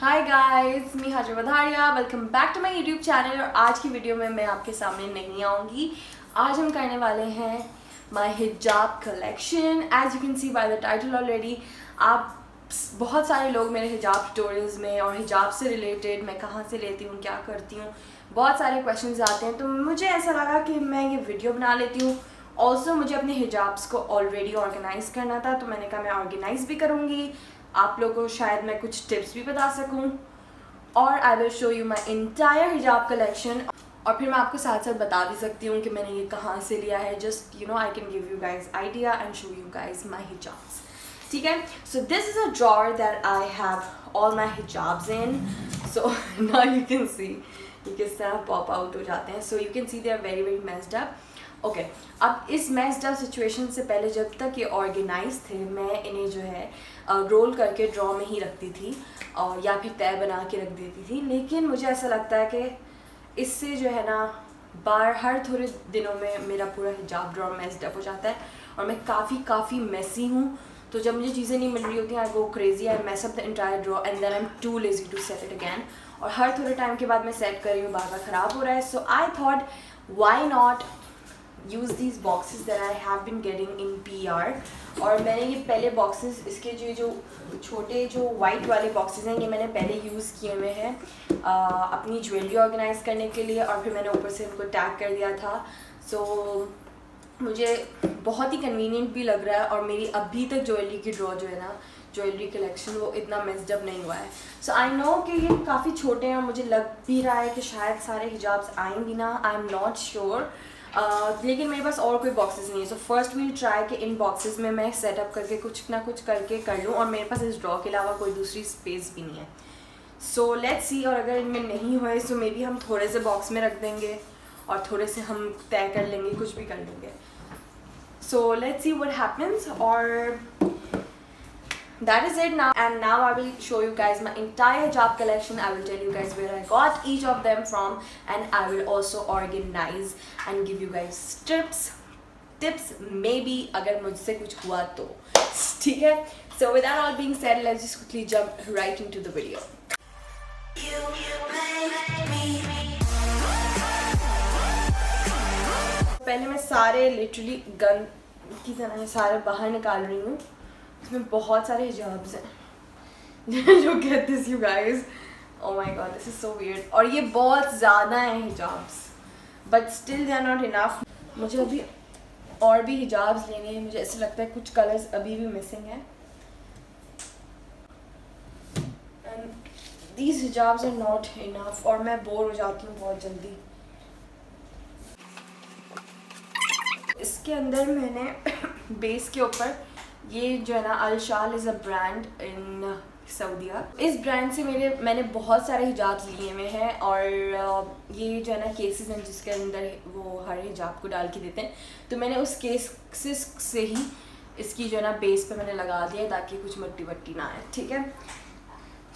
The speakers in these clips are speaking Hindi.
हाय गाइस, मी हाजिर वधारिया। Welcome back to my YouTube channel. और आज की वीडियो में मैं आपके सामने नहीं आऊँगी। आज हम करने वाले हैं my hijab collection. As you can see by the title already, आप बहुत सारे लोग मेरे हिजाब ट्यूटोरियल्स में और हिजाब से रिलेटेड मैं कहाँ से लेती हूँ, क्या करती हूँ, बहुत सारे क्वेश्चंस आते हैं। तो मुझे ऐसा लगा कि मैं ये वीडियो बना लेती हूँ। ऑल्सो मुझे अपने हिजाब्स को ऑलरेडी ऑर्गेनाइज़ करना था, तो मैंने कहा मैं ऑर्गेनाइज़ भी करूँगी, आप लोगों को शायद मैं कुछ टिप्स भी बता सकूं, और I will show you my entire हिजाब कलेक्शन। और फिर मैं आपको साथ साथ बता भी सकती हूँ कि मैंने ये कहाँ से लिया है। Just I can give you guys idea and show you guys my hijabs. ठीक है, so this is a drawer that I have all my hijabs in. So now you can see ये किस तरह पॉप आउट हो जाते हैं। So you can see they are very very messed up. Okay, अब इस मेस्ड अप सिचुएशन से पहले जब तक ये ऑर्गेनाइज थे, मैं इन्हें जो है रोल करके ड्रॉ में ही रखती थी और या फिर तय बना के रख देती थी। लेकिन मुझे ऐसा लगता है कि इससे जो है ना हर थोड़े दिनों में मेरा पूरा हिजाब ड्रॉ मेस्ड अप हो जाता है और मैं काफ़ी मेसी हूँ। तो जब मुझे चीज़ें नहीं मिल रही होती, I go crazy, I mess up the entire drawer and then I am too lazy to set it again. और हर थोड़े टाइम के बाद मैं सेट कर रही हूँ, बार बार ख़राब हो रहा है। So I thought why not use these boxes that I have been getting in PR। और मैंने ये पहले बॉक्सेस, इसके जो छोटे जो वाइट वाले बॉक्सेस हैं, ये मैंने पहले यूज़ किए हुए हैं अपनी ज्वेलरी ऑर्गेनाइज करने के लिए, और फिर मैंने ऊपर से इनको टैग कर दिया था। सो मुझे बहुत ही कन्वीनियंट भी लग रहा है, और मेरी अभी तक ज्वेलरी की ड्रॉ जो है ना, ज्वेलरी कलेक्शन, वो इतना मेस्ड अप नहीं हुआ है। सो आई नो कि ये काफ़ी छोटे हैं, मुझे लग भी रहा है कि शायद सारे हिजाब्स आएंगी ना, आई एम नॉट श्योर। लेकिन मेरे पास और कोई बॉक्सेस नहीं है। सो फर्स्ट वील ट्राई कि इन बॉक्सेस में मैं सेटअप करके कुछ ना कुछ करके कर लूँ, और मेरे पास इस ड्रॉ के अलावा कोई दूसरी स्पेस भी नहीं है। So let's see. और अगर इनमें नहीं हुए सो मे बी हम थोड़े से बॉक्स में रख देंगे और थोड़े से हम तय कर लेंगे, कुछ भी कर लेंगे। So let's see what happens. और that is it now, and now I will show you guys my entire hijab collection. I will tell you guys where I got each of them from, and I will also organize and give you guys tips maybe अगर मुझसे कुछ हुआ तो। ठीक है, so with that all being said, let's just quickly jump right into the video. पहले मैं सारे लिटरली गन की तरह सारे बाहर निकाल रही हूँ। इसमें बहुत सारे हिजाब्स हैं। Look at this you guys, oh my god, this is so weird। और ये बहुत ज़्यादा हैं हिजाब्स, but still they are not enough। मुझे अभी और भी हिजाब्स लेने हैं। मुझे ऐसा लगता है कुछ कलर्स अभी भी मिसिंग हैं, and these hijabs are not enough, और मैं बोर हो जाती हूँ बहुत जल्दी। इसके अंदर मैंने बेस के ऊपर ये जो है ना, अल शाल इज़ अ ब्रांड इन सऊदीया। इस ब्रांड से मैंने बहुत सारे हिजाब्स लिए हुए हैं, और ये जो है ना केसेस हैं जिसके अंदर वो हर हिजाब को डाल के देते हैं। तो मैंने उस केसेस से ही इसकी जो है ना बेस पे मैंने लगा दिया ताकि कुछ मट्टी वट्टी ना आए। ठीक है,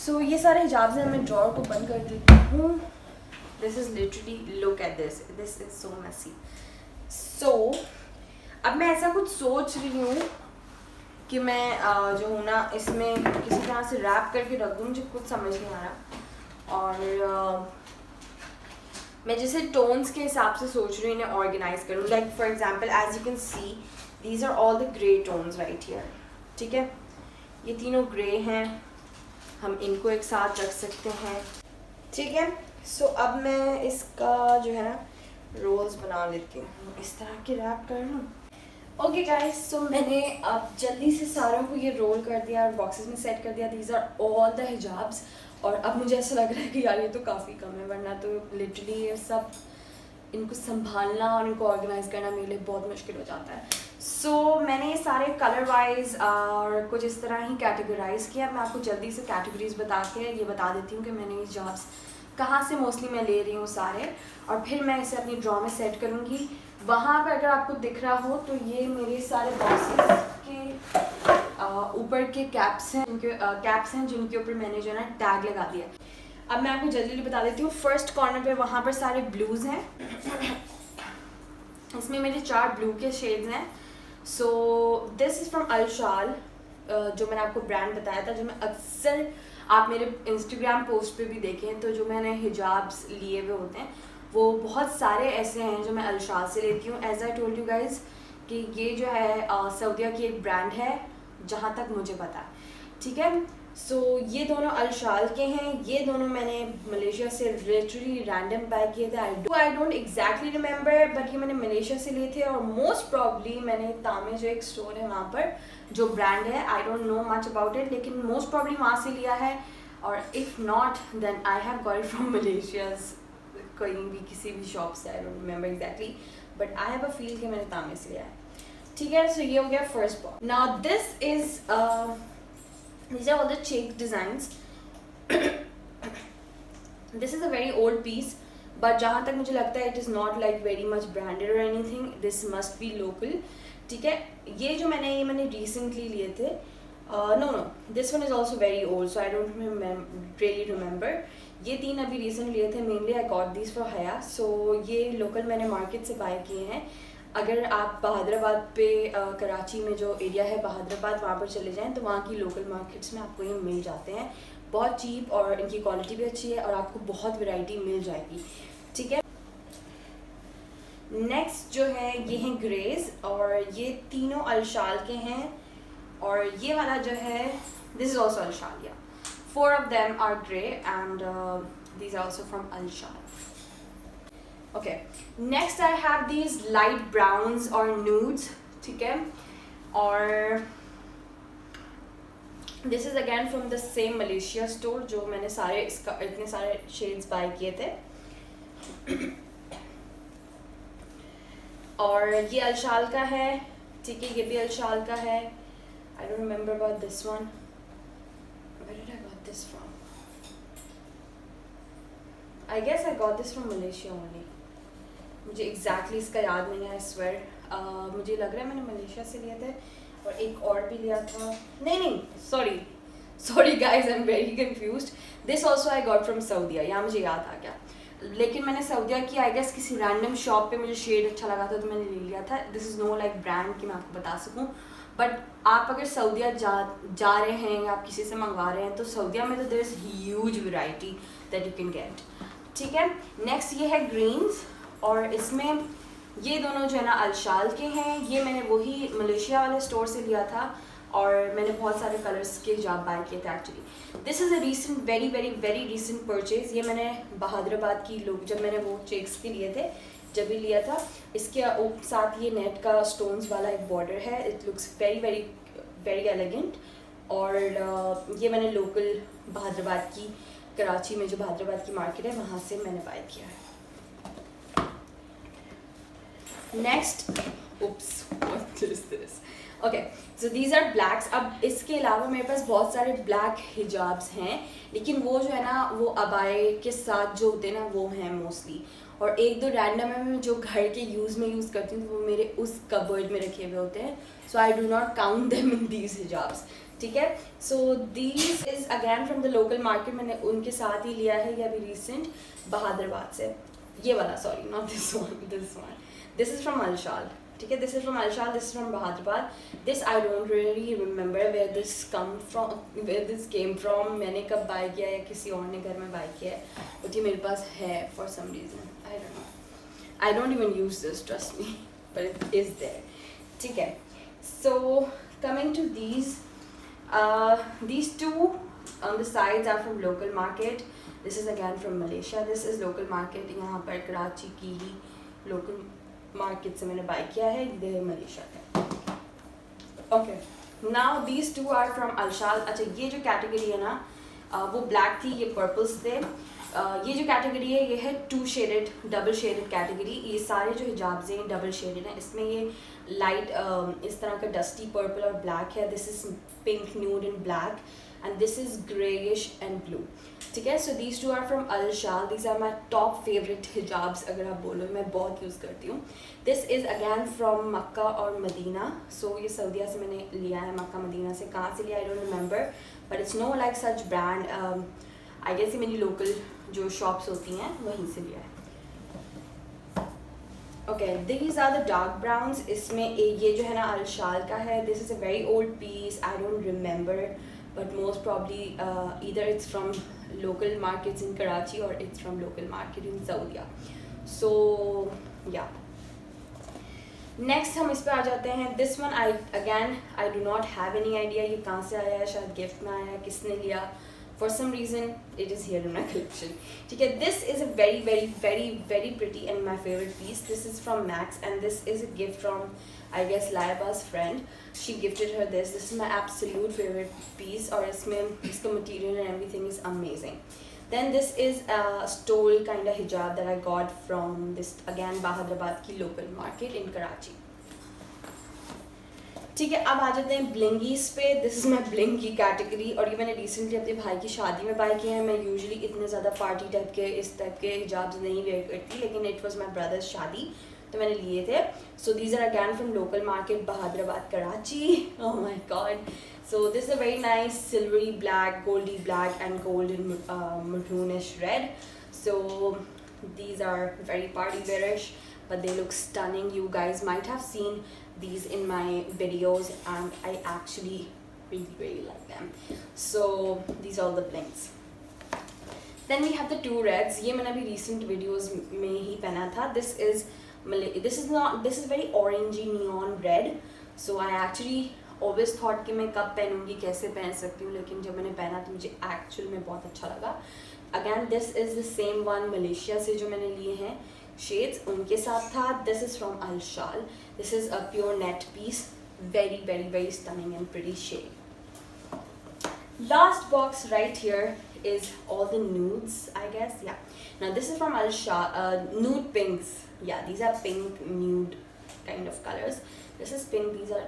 सो ये सारे हिजाब्स हैं। मैं ड्रॉर को बंद कर देती हूँ। This is literally, look at this is so messy. So अब मैं ऐसा कुछ सोच रही हूँ कि मैं जो हूँ ना, इसमें किसी तरह से रैप करके रख दूँ। मुझे कुछ समझ नहीं आ रहा, और मैं जैसे टोन्स के हिसाब से सोच रही हूँ इन्हें ऑर्गेनाइज करूँ। Like for example, as you can see these are all the grey tones right here. ठीक है, ये तीनों ग्रे हैं, हम इनको एक साथ रख सकते हैं। ठीक है, सो अब मैं इसका जो है ना रोल्स बना लेती हूँ, इस तरह के रैप कर लूँ। ओके गाइस, सो मैंने अब जल्दी से सारों को ये रोल कर दिया और बॉक्सेस में सेट कर दिया। These are all the hijabs. और अब मुझे ऐसा लग रहा है कि यार ये तो काफ़ी कम है, वरना तो लिटरली ये सब इनको संभालना और इनको ऑर्गेनाइज करना मेरे लिए बहुत मुश्किल हो जाता है। सो मैंने ये सारे कलर वाइज और कुछ इस तरह ही कैटेगराइज किया। मैं आपको जल्दी से कैटेगरीज बता के ये बता देती हूँ कि मैंने ये हिजाब्स कहाँ से मोस्टली मैं ले रही हूँ सारे, और फिर मैं इसे अपनी ड्रॉ में सेट करूँगी। वहाँ पर अगर आपको दिख रहा हो तो ये मेरे सारे बॉक्सेस के ऊपर के कैप्स हैं जिनके ऊपर मैंने जो है ना टैग लगा दिया। अब मैं आपको जल्दी बता देती हूँ। फर्स्ट कॉर्नर पे वहाँ पर सारे ब्लूज़ हैं। इसमें मेरे 4 ब्लू के शेड्स हैं। सो दिस इज़ फ्रॉम अल शाल, जो मैंने आपको ब्रांड बताया था, जो मैं अक्सर आप मेरे इंस्टाग्राम पोस्ट पे भी देखें तो जो मैंने हिजाब्स लिए हुए होते हैं वो बहुत सारे ऐसे हैं जो मैं अलशाल से लेती हूँ। As I told you guys कि ये जो है सऊदीया की एक ब्रांड है जहाँ तक मुझे पता है, ठीक है। सो ये दोनों अलशाल के हैं, ये दोनों मैंने मलेशिया से लिटरली रैंडम बाय किए थे। I don't exactly remember, but ये मैंने मलेशिया से लिए थे और मोस्ट प्रॉब्ली मैंने तामे जो एक स्टोर है वहाँ पर जो ब्रांड है, I don't know much about it, लेकिन मोस्ट प्रॉब्ली वहाँ से लिया है। और if not then I have got it from Malaysia, कहीं भी किसी भी शॉप से, I don't remember exactly, but I have a feel कि मैंने तामे से लिया है, ठीक है। सो ये हो गया first point. Now this is these are all the check designs. This is a very old piece, but जहाँ तक मुझे लगता है it is not like very much branded or anything. This must be local, ठीक है। ये जो मैंने recently लिए थे, no, this one is also very old, so I don't really remember. ये 3 अभी recent लिए थे, mainly I got these for Haya, so ये local मैंने market से buy किए हैं। अगर आप बहादुराबाद पे कराची में जो एरिया है बहादुराबाद, वहाँ पर चले जाएं तो वहाँ की लोकल मार्केट्स में आपको ये मिल जाते हैं बहुत चीप, और इनकी क्वालिटी भी अच्छी है और आपको बहुत वैरायटी मिल जाएगी, ठीक है। नेक्स्ट जो है ये हैं ग्रेज, और ये तीनों अलशाल के हैं, और ये वाला जो है दिस इज ऑल्सो अलशाल, या 4 of them are grey and these are also from अलशाल। Okay, next I have these light browns or nudes, ठीक है, और this is again from the same Malaysia store जो मैंने इतने सारे shades buy किए थे। और ये अलशाल का है, ठीक है, ये भी अलशाल का है। I don't remember about this one. Where did I got this from? I guess I got this from Malaysia only. मुझे एग्जैक्टली इसका याद नहीं है, आई स्वेयर। मुझे लग रहा है मैंने मलेशिया से लिए थे और एक और भी लिया था, नहीं, sorry guys, I am very confused. This also I got from Saudia, यहाँ मुझे याद आ गया, लेकिन मैंने सऊदीया की आई गेस किसी रैंडम शॉप पे मुझे शेड अच्छा लगा था तो मैंने ले लिया था। This is know like brand कि मैं आपको बता सकूँ, बट आप अगर सऊदीया जा रहे हैं या आप किसी से मंगवा रहे हैं तो सऊदीया में तो there is huge variety that you can get, ठीक है। नेक्स्ट ये है ग्रीन्स, और इसमें ये दोनों जो है ना अलशाल के हैं। ये मैंने वही मलेशिया वाले स्टोर से लिया था और मैंने बहुत सारे कलर्स के हिजाब बाय किए थे actually. This is a recent very recent purchase. ये मैंने बहादुराबाद की लोग जब मैंने वो चेक्स के लिए थे जब भी लिया था। इसके साथ ये नेट का स्टोन्स वाला एक बॉर्डर है, इट लुक्स वेरी एलिगेंट। और ये मैंने लोकल बहादुराबाद की, कराची में जो बहादुराबाद की मार्केट है वहाँ से मैंने बाय किया है। Next, what is this? Okay, so these are blacks. अब इसके अलावा मेरे पास बहुत सारे ब्लैक हिजाब्स हैं, लेकिन वो जो है ना वो अबाए के साथ जो होते हैं ना वो हैं मोस्टली, और 1-2 रैंडम है मैं जो घर के यूज़ करती हूँ, वो मेरे उस कबर्ड में रखे हुए होते हैं। So I do not count them in these hijabs, ठीक है। So these is again from the local market, मैंने उनके साथ ही लिया है, ये अभी रिसेंट बहादुराबाद से। ये वाला, sorry not this one, this is from Alshaal, ठीक है। This is from Alshaal, this is from Bahadurabad. This I don't really remember where this came from, मैंने कब बाय किया या किसी और ने घर में बाय किया है, बट ये मेरे पास है for some reason, I don't know, I don't even use this, trust me, but it is there, ठीक है। So coming to these two on the sides are from local market. This is again from Malaysia. This is local market, यहाँ पर कराची की ही local market से मैंने buy किया है, ये मलेशिया का। Okay, now these two are from अलशाल। अच्छा, ये जो कैटेगरी है ना वो ब्लैक थी, ये पर्पल्स थे। ये जो कैटेगरी है ये है 2 शेडेड डबल शेडेड कैटेगरी। ये सारे जो हिजाब्स हैं डबल शेडेड हैं। इसमें ये लाइट इस तरह का डस्टी पर्पल और ब्लैक है। This is pink nude and black, and this is greyish and blue, ठीक है। So these two are from Alshaal. These are my top favourite hijabs, अगर आप बोलो, मैं बहुत यूज़ करती हूँ। This is again from Mecca और मदीना। सो ये सऊदीया से मैंने लिया है, मक्का मदीना से। कहाँ से लिया I don't remember, but it's no like such brand. I guess ये मेरी लोकल जो शॉप्स होती हैं वहीं से लिया है। Okay, these are the dark browns. इसमें ये जो है ना अलशाल का है। This is a very old piece, I don't remember but most probably either it's from local markets in Karachi or it's from local market in Saudi. So yeah, next हम इस पे आ जाते हैं. This one I do not have any idea ये कहाँ से आया है, शायद गिफ्ट में आया है, किसने लिया. For some reason it is here in my collection. ठीक है, this is a very very very very pretty and my favourite piece. This is from Max and this is a gift from I guess Laiba's friend. She gifted her this. This is my absolute favourite piece और इसमें इसका material and everything is amazing. Then this is a stole kind of hijab that I got from this again Bahadrabad की local market in Karachi. ठीक है, अब आ जाते हैं ब्लिंगीज पे. दिस इज़ माई ब्लिंग की कैटेगरी और ये मैंने रिसेंटली अपने भाई की शादी में बाय किए हैं. मैं यूजुअली इतने ज़्यादा पार्टी टाइप के इस टाइप के हिजाब्स नहीं वेयर करती, लेकिन इट वाज माई ब्रदर्स शादी तो मैंने लिए थे. So these are again from local market Bahadurabad Karachi. Oh my god. So this is a very nice silvery black, goldy black and golden maroonish red. So these are very party wearish, but they look stunning. You guys might have seen these in my videos and I actually really like them. So these are all the blings. Then we have the two reds. ये मैंने अभी recent videos में ही पहना था. This is very orangey neon red. So I actually always thought कि मैं कब पहनूंगी, कैसे पहन सकती हूँ, लेकिन जब मैंने पहना तो मुझे एक्चुअल में बहुत अच्छा लगा. Again this is the same one Malaysia से जो मैंने लिए हैं शेड्स उनके साथ था. This is from Alshaal. This is a pure net piece. Very very very stunning and pretty shade. Last box right here is all the nudes, I guess. Yeah. Now this is from Al-Shal, nude pinks. Yeah, these are pink nude kind of colors. This is pink. These are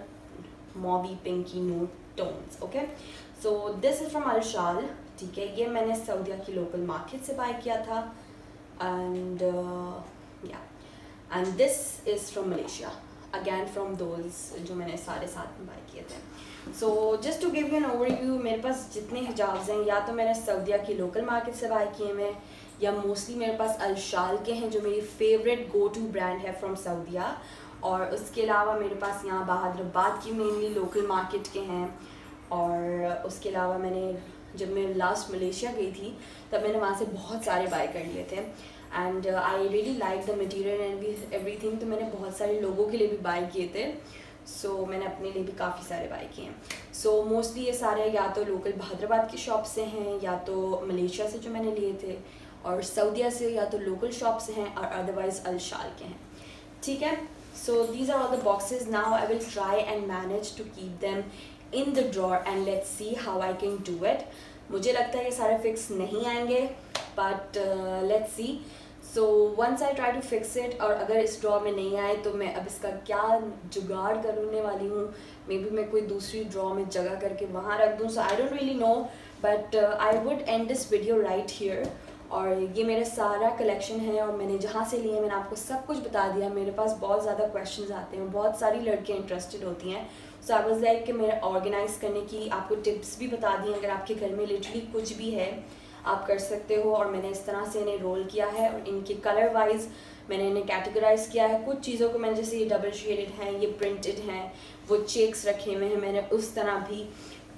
mauve pinky nude tones. Okay. So this is from Al-Shal. ठीक है, ये मैंने सऊदीया की लोकल मार्केट से बाय किया था. And and this is from Malaysia. Again from those जो मैंने सारे साथ में बाय किए थे. So just to give you an overview, मेरे पास जितने हिजाब्स हैं या तो मैंने सऊदीया की लोकल मार्केट से बाय किए हैं या मोस्टली मेरे पास अल-शाल के हैं जो मेरी फेवरेट गो टू ब्रांड है फ्रॉम सऊदीया. और उसके अलावा मेरे पास यहाँ बहादराबाद की मेनली लोकल मार्केट के हैं. और उसके अलावा मैंने जब मैं लास्ट मलेशिया गई थी तब मैंने वहाँ से बहुत सारे बाय कर लिए थे. And I really like the material and everything. तो मैंने बहुत सारे लोगों के लिए भी बाय किए थे. सो मैंने अपने लिए भी काफ़ी सारे बाय किए हैं. सो मोस्टली ये सारे या तो लोकल बहादराबाद की शॉप से हैं या तो मलेशिया से जो मैंने लिए थे, और सऊदीया से या तो लोकल शॉप से हैं और अदरवाइज़ अल-शाल के हैं. ठीक है. So these are all the boxes. Now I will try and manage to keep them in the drawer and let's see how I can do it. मुझे लगता है ये सारे फिक्स नहीं आएंगे, but let's see. So once I try to fix it, और अगर इस ड्रॉ में नहीं आए तो मैं अब इसका क्या जुगाड़ करने वाली हूँ. मे बी मैं कोई दूसरी ड्रॉ में जगह करके वहाँ रख दूँ. So I don't really know, but I would end this video right here. और ये मेरा सारा कलेक्शन है और मैंने जहाँ से लिए मैंने आपको सब कुछ बता दिया. मेरे पास बहुत ज़्यादा क्वेश्चंस आते हैं, बहुत सारी लड़कियाँ इंटरेस्टेड होती हैं. सो आई वाज लाइक कि मेरा ऑर्गेनाइज़ करने की आपको टिप्स भी बता दी. अगर आपके घर में लिटरली कुछ भी है आप कर सकते हो. और मैंने इस तरह से इन्हें रोल किया है और इनके कलर वाइज मैंने इन्हें कैटेगराइज़ किया है. कुछ चीज़ों को मैंने, जैसे ये डबल शेडेड हैं, ये प्रिंटेड हैं, वो चेक्स रखे हुए हैं, मैंने उस तरह भी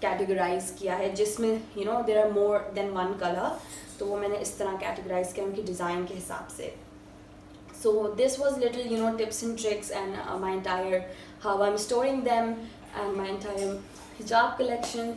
कैटेगराइज़ किया है जिसमें you know there are more than one colour. तो वो मैंने इस तरह कैटेगराइज़ किया उनकी डिज़ाइन के हिसाब से. So this was little tips and tricks and my entire how I'm storing them and my entire hijab collection.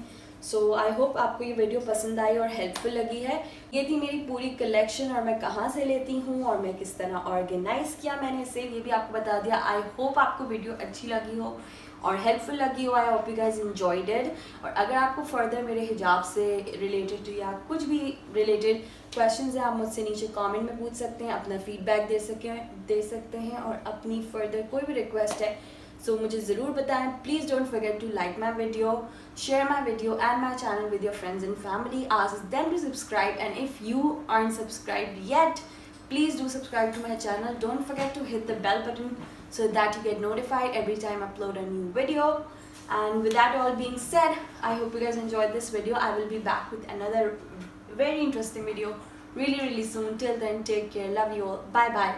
So I hope आपको ये वीडियो पसंद आई और हेल्पफुल लगी है. ये थी मेरी पूरी कलेक्शन और मैं कहाँ से लेती हूँ और मैं किस तरह ऑर्गेनाइज़ किया मैंने इसे, ये भी आपको बता दिया. आई होप आपको वीडियो अच्छी लगी हो और हेल्पफुल लगी हो. I hope you guys enjoyed it. और अगर आपको फर्दर मेरे हिजाब से रिलेटेड या कुछ भी रिलेटेड क्वेश्चंस हैं आप मुझसे नीचे कमेंट में पूछ सकते हैं, अपना फीडबैक दे सकते हैं और अपनी फर्दर कोई भी रिक्वेस्ट है सो मुझे ज़रूर बताएं. Please don't forget to like my video, share my video and my channel with your friends and family. Ask them to subscribe and if you aren't subscribed yet, please do subscribe to my channel. Don't forget to hit the bell button so that you get notified every time I upload a new video. And with that all being said, I hope you guys enjoyed this video. I will be back with another very interesting video really soon. Till then, take care. Love you all. Bye bye.